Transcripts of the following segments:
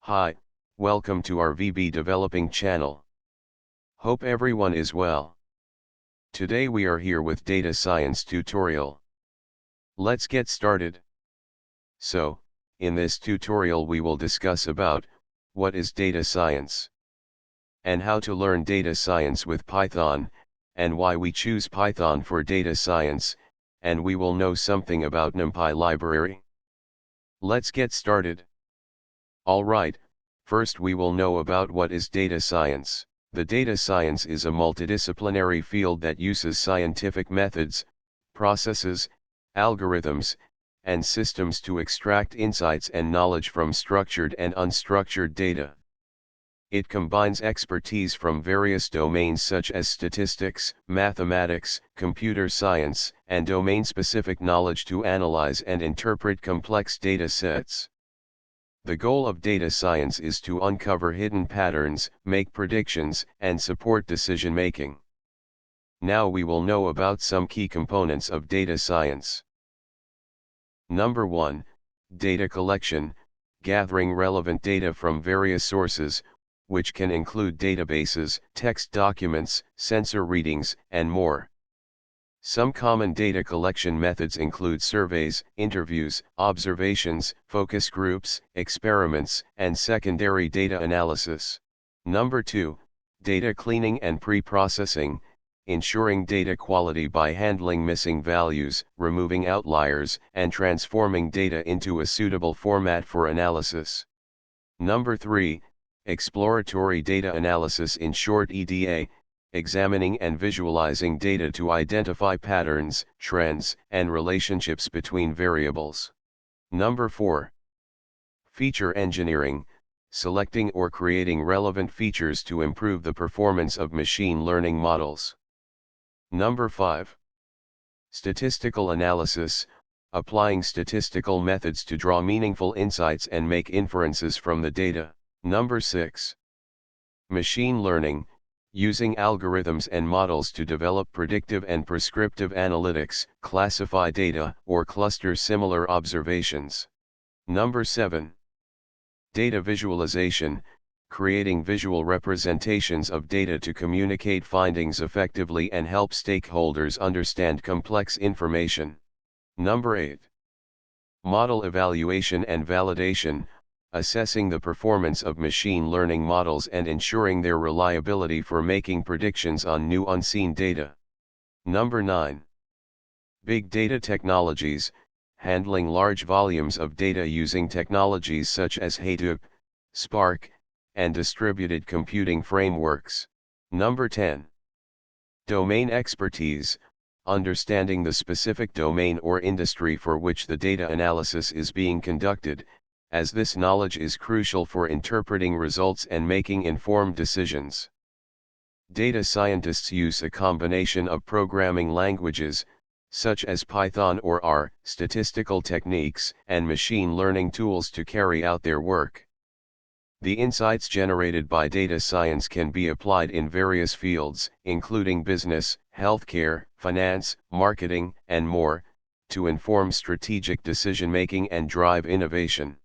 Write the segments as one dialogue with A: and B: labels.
A: Hi, welcome to our VB Developing channel. Hope everyone is well. Today we are here with Data Science tutorial. Let's get started. So, in this tutorial we will discuss about, what is data science? And how to learn data science with Python, and why we choose Python for data science, and we will know something about numpy library. Let's get started. Alright, first we will know about what is data science. The data science is a multidisciplinary field that uses scientific methods, processes, algorithms, and systems to extract insights and knowledge from structured and unstructured data. It combines expertise from various domains such as statistics, mathematics, computer science, and domain-specific knowledge to analyze and interpret complex data sets. The goal of data science is to uncover hidden patterns, make predictions, and support decision-making. Now we will know about some key components of data science. Number 1, data collection, gathering relevant data from various sources, which can include databases, text documents, sensor readings, and more. Some common data collection methods include surveys, interviews, observations, focus groups, experiments, and secondary data analysis. Number 2, data cleaning and pre-processing, ensuring data quality by handling missing values, removing outliers, and transforming data into a suitable format for analysis. Number 3, exploratory data analysis, in short EDA, examining and visualizing data to identify patterns, trends, and relationships between variables. Number 4, feature engineering, selecting or creating relevant features to improve the performance of machine learning models. Number 5, statistical analysis, applying statistical methods to draw meaningful insights and make inferences from the data. Number 6, machine learning, using algorithms and models to develop predictive and prescriptive analytics, classify data, or cluster similar observations. Number 7, data visualization, creating visual representations of data to communicate findings effectively and help stakeholders understand complex information. Number 8, model evaluation and validation, assessing the performance of machine learning models and ensuring their reliability for making predictions on new unseen data. Number 9, big data technologies, handling large volumes of data using technologies such as Hadoop, Spark, and distributed computing frameworks. Number 10, domain expertise, understanding the specific domain or industry for which the data analysis is being conducted, as this knowledge is crucial for interpreting results and making informed decisions. Data scientists use a combination of programming languages, such as Python or R, statistical techniques, and machine learning tools to carry out their work. The insights generated by data science can be applied in various fields, including business, healthcare, finance, marketing, and more, to inform strategic decision-making and drive innovation.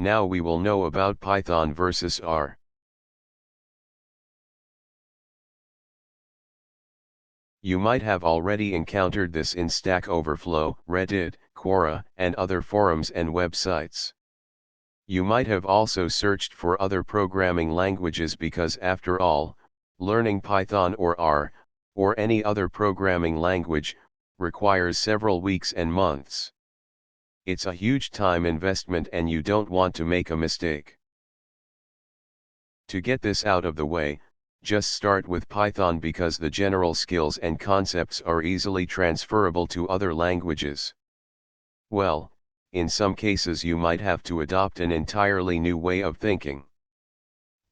A: Now we will know about Python versus R. You might have already encountered this in Stack Overflow, Reddit, Quora, and other forums and websites. You might have also searched for other programming languages because, after all, learning Python or R, or any other programming language, requires several weeks and months. It's a huge time investment and you don't want to make a mistake. To get this out of the way, just start with Python because the general skills and concepts are easily transferable to other languages. Well, in some cases you might have to adopt an entirely new way of thinking.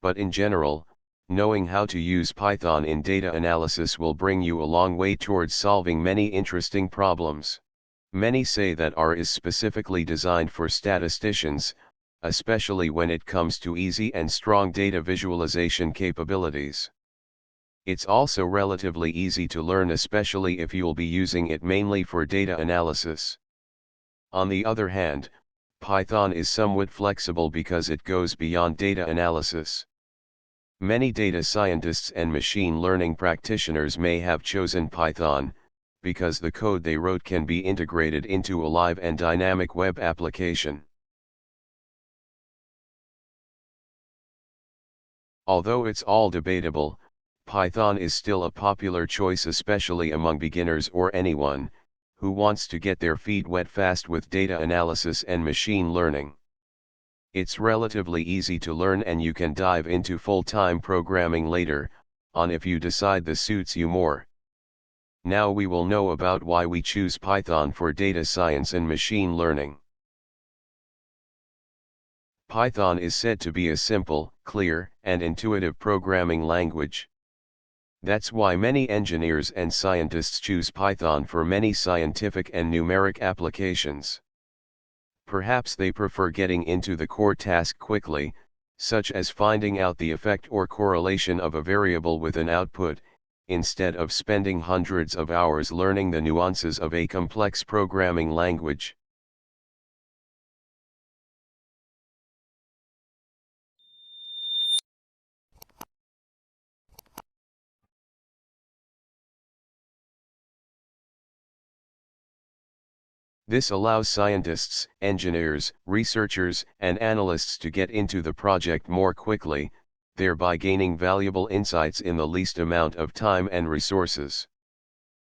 A: But in general, knowing how to use Python in data analysis will bring you a long way towards solving many interesting problems. Many say that R is specifically designed for statisticians, especially when it comes to easy and strong data visualization capabilities. It's also relatively easy to learn, especially if you'll be using it mainly for data analysis. On the other hand, Python is somewhat flexible because it goes beyond data analysis. Many data scientists and machine learning practitioners may have chosen Python, because the code they wrote can be integrated into a live and dynamic web application. Although it's all debatable, Python is still a popular choice, especially among beginners or anyone who wants to get their feet wet fast with data analysis and machine learning. It's relatively easy to learn, and you can dive into full-time programming later on if you decide this suits you more. Now we will know about why we choose Python for data science and machine learning. Python is said to be a simple, clear, and intuitive programming language. That's why many engineers and scientists choose Python for many scientific and numeric applications. Perhaps they prefer getting into the core task quickly, such as finding out the effect or correlation of a variable with an output, instead of spending hundreds of hours learning the nuances of a complex programming language. This allows scientists, engineers, researchers, and analysts to get into the project more quickly, thereby gaining valuable insights in the least amount of time and resources.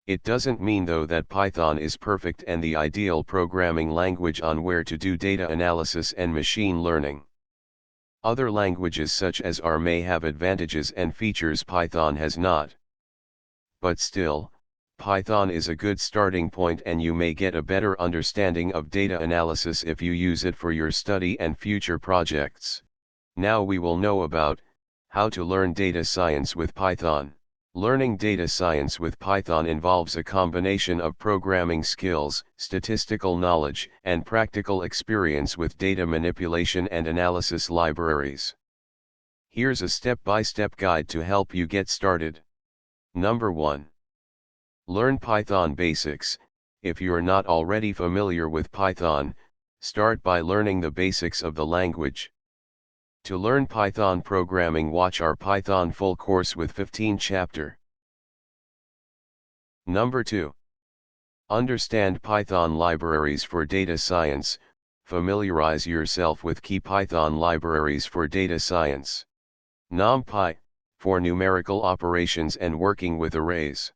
A: It doesn't mean though that Python is perfect and the ideal programming language on where to do data analysis and machine learning. Other languages such as R may have advantages and features Python has not. But still, Python is a good starting point, and you may get a better understanding of data analysis if you use it for your study and future projects. Now we will know about how to learn data science with Python. Learning data science with Python involves a combination of programming skills, statistical knowledge, and practical experience with data manipulation and analysis libraries. Here's a step-by-step guide to help you get started. Number 1. Learn Python basics. If you're not already familiar with Python, start by learning the basics of the language. To learn Python programming, watch our Python full course with 15 chapter. Number 2. Understand Python libraries for data science. Familiarize yourself with key Python libraries for data science. numpy, for numerical operations and working with arrays.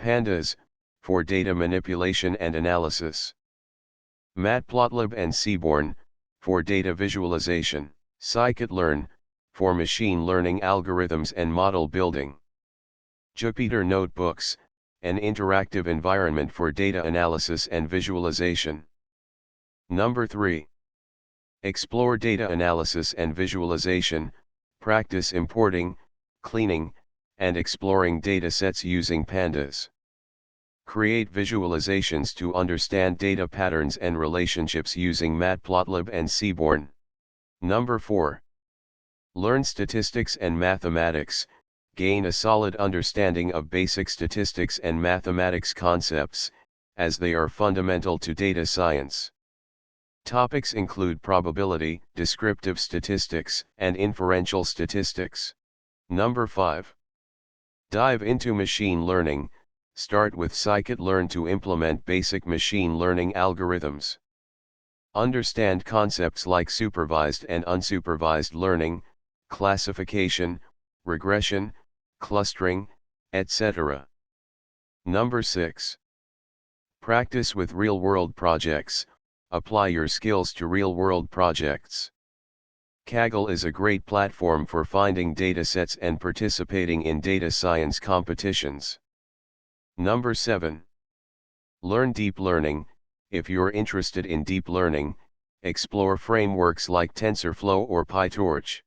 A: Pandas, for data manipulation and analysis. Matplotlib and Seaborn, for data visualization. scikit-learn, for machine learning algorithms and model building. Jupyter Notebooks, an interactive environment for data analysis and visualization. Number 3. Explore data analysis and visualization. Practice importing, cleaning, and exploring datasets using pandas. Create visualizations to understand data patterns and relationships using Matplotlib and Seaborn. Number 4. Learn statistics and mathematics. Gain a solid understanding of basic statistics and mathematics concepts, as they are fundamental to data science. Topics include probability, descriptive statistics, and inferential statistics. Number 5. Dive into machine learning. Start with scikit-learn to implement basic machine learning algorithms. Understand concepts like supervised and unsupervised learning, classification, regression, clustering, etc. Number 6. Practice with real-world projects. Apply your skills to real-world projects. Kaggle is a great platform for finding datasets and participating in data science competitions. Number 7. Learn deep learning. If you're interested in deep learning, explore frameworks like TensorFlow or PyTorch.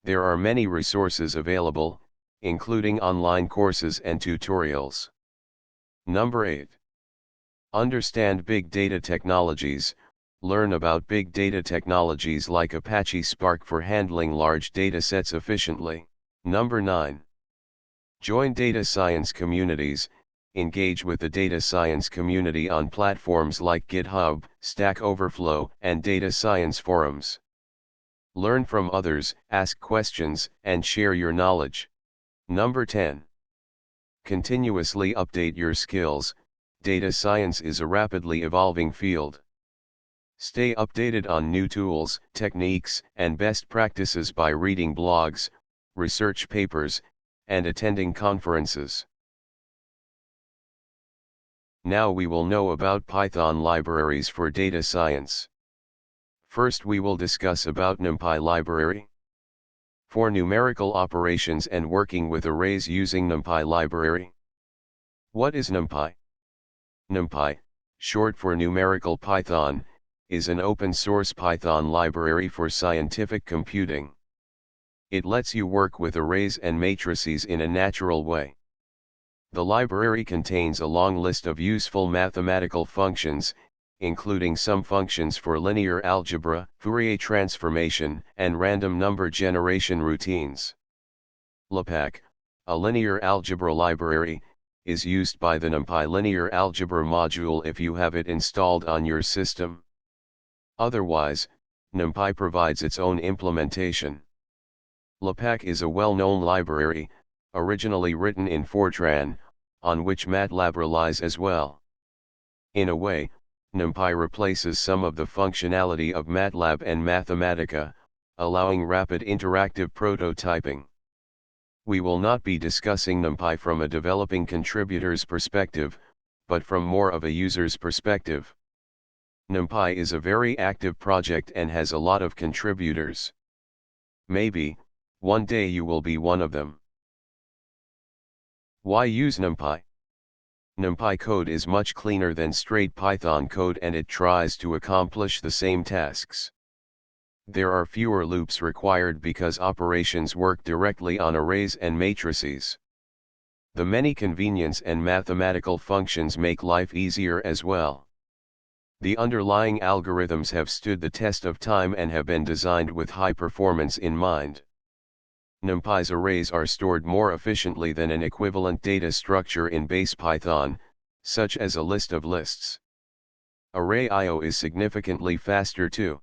A: There are many resources available, including online courses and tutorials. Number 8. Understand big data technologies. Learn about big data technologies like Apache Spark for handling large datasets efficiently. Number 9. Join data science communities. Engage with the data science community on platforms like GitHub, Stack Overflow, and data science forums. Learn from others, ask questions, and share your knowledge. Number 10. Continuously update your skills. Data science is a rapidly evolving field. Stay updated on new tools, techniques, and best practices by reading blogs, research papers, and attending conferences. Now we will know about Python libraries for data science. First we will discuss about numpy library. For numerical operations and working with arrays using numpy library. What is numpy? Numpy, short for numerical Python, is an open-source Python library for scientific computing. It lets you work with arrays and matrices in a natural way. The library contains a long list of useful mathematical functions, including some functions for linear algebra, Fourier transformation, and random number generation routines. LAPACK, a linear algebra library, is used by the numpy linear algebra module if you have it installed on your system. Otherwise, numpy provides its own implementation. LAPACK is a well-known library, originally written in Fortran, on which MATLAB relies as well. In a way, numpy replaces some of the functionality of MATLAB and Mathematica, allowing rapid interactive prototyping. We will not be discussing numpy from a developing contributor's perspective, but from more of a user's perspective. Numpy is a very active project and has a lot of contributors. Maybe, one day you will be one of them. Why use numpy? Numpy code is much cleaner than straight Python code and it tries to accomplish the same tasks. There are fewer loops required because operations work directly on arrays and matrices. The many convenience and mathematical functions make life easier as well. The underlying algorithms have stood the test of time and have been designed with high performance in mind. NumPy's arrays are stored more efficiently than an equivalent data structure in base Python, such as a list of lists. Array I/O is significantly faster too.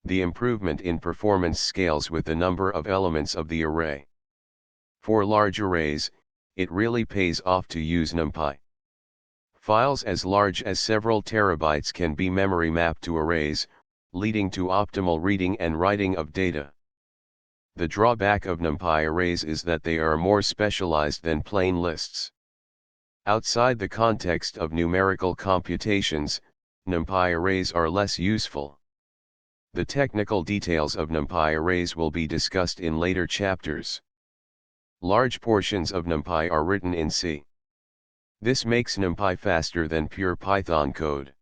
A: The improvement in performance scales with the number of elements of the array. For large arrays, it really pays off to use NumPy. Files as large as several terabytes can be memory mapped to arrays, leading to optimal reading and writing of data. The drawback of NumPy arrays is that they are more specialized than plain lists. Outside the context of numerical computations, NumPy arrays are less useful. The technical details of NumPy arrays will be discussed in later chapters. Large portions of NumPy are written in C. This makes NumPy faster than pure Python code.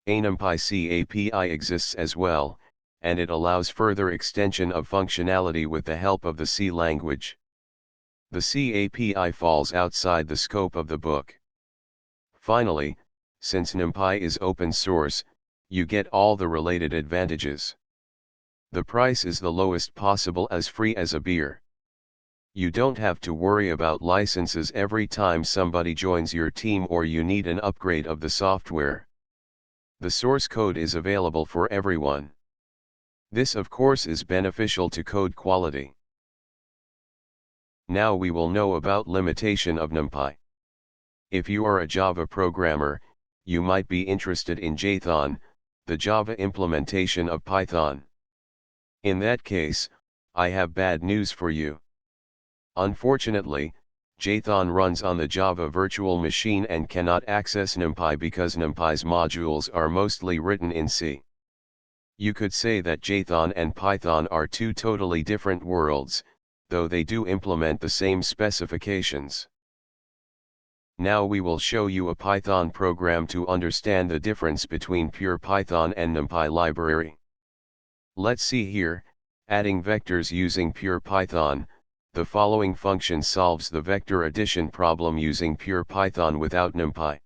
A: A NumPy C API exists as well, and it allows further extension of functionality with the help of the C language. The C API falls outside the scope of the book. Finally, since NumPy is open source, you get all the related advantages. The price is the lowest possible, as free as a beer. You don't have to worry about licenses every time somebody joins your team or you need an upgrade of the software. The source code is available for everyone. This of course is beneficial to code quality. Now we will know about limitation of NumPy. If you are a Java programmer, you might be interested in Jthon, the Java implementation of Python. In that case, I have bad news for you. Unfortunately, Jthon runs on the Java virtual machine and cannot access NumPy because NumPy's modules are mostly written in C. You could say that Jthon and Python are two totally different worlds, though they do implement the same specifications. Now we will show you a Python program to understand the difference between pure Python and NumPy library. Let's see here, adding vectors using pure Python. The following function solves the vector addition problem using pure Python without NumPy.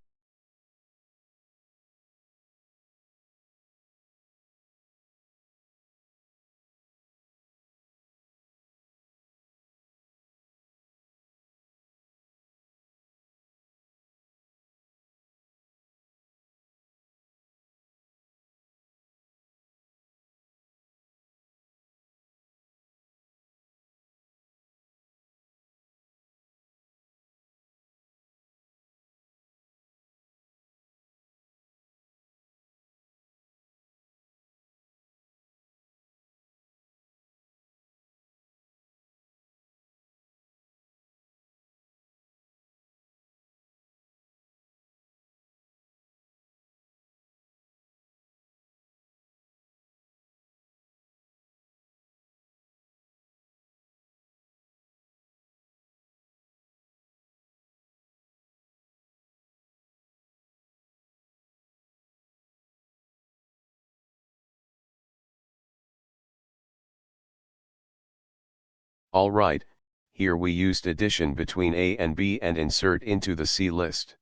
A: Alright, here we used addition between A and B and insert into the C list.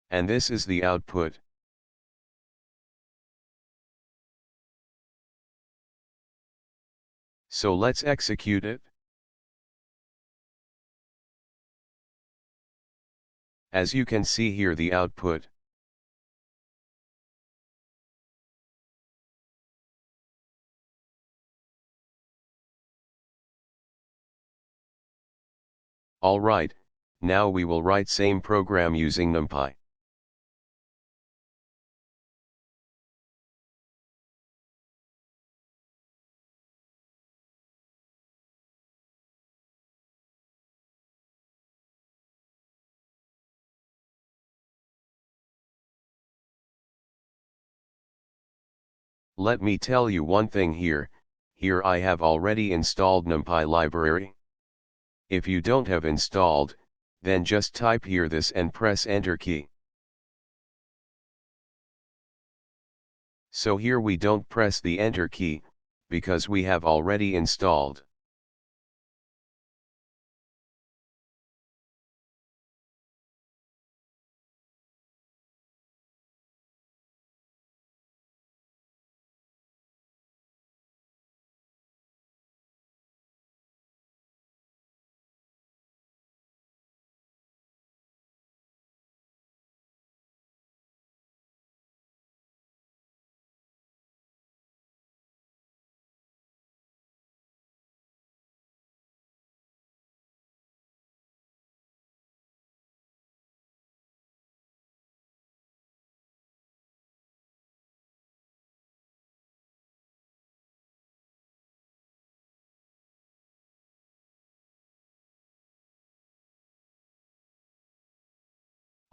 A: And this is the output. So let's execute it. As you can see here, the output. Alright, now we will write same program using numpy. Let me tell you one thing here I have already installed numpy library. If you don't have installed, then just type here this and press enter key. So here we don't press the enter key, because we have already installed.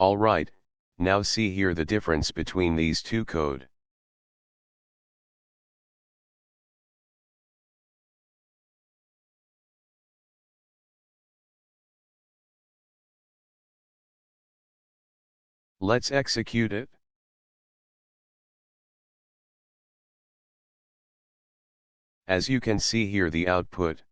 A: Alright, now see here the difference between these two code. Let's execute it. As you can see here, the output.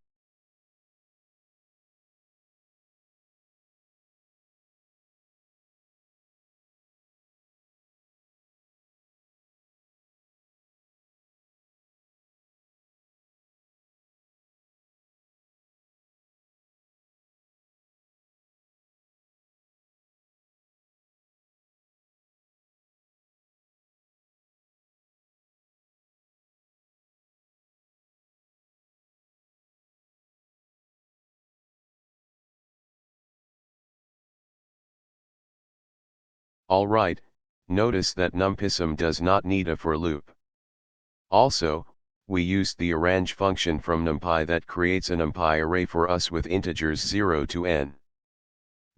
A: Alright, notice that numpysum does not need a for loop. Also, we used the arrange function from numpy that creates a numpy array for us with integers 0 to n.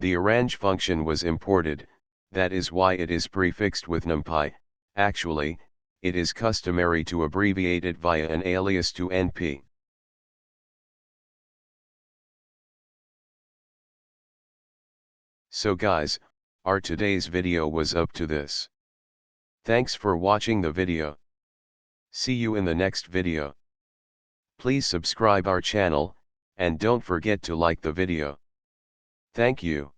A: The arrange function was imported, that is why it is prefixed with numpy. Actually, it is customary to abbreviate it via an alias to np. So guys, our today's video was up to this. Thanks for watching the video. See you in the next video. Please subscribe our channel, and don't forget to like the video. Thank you.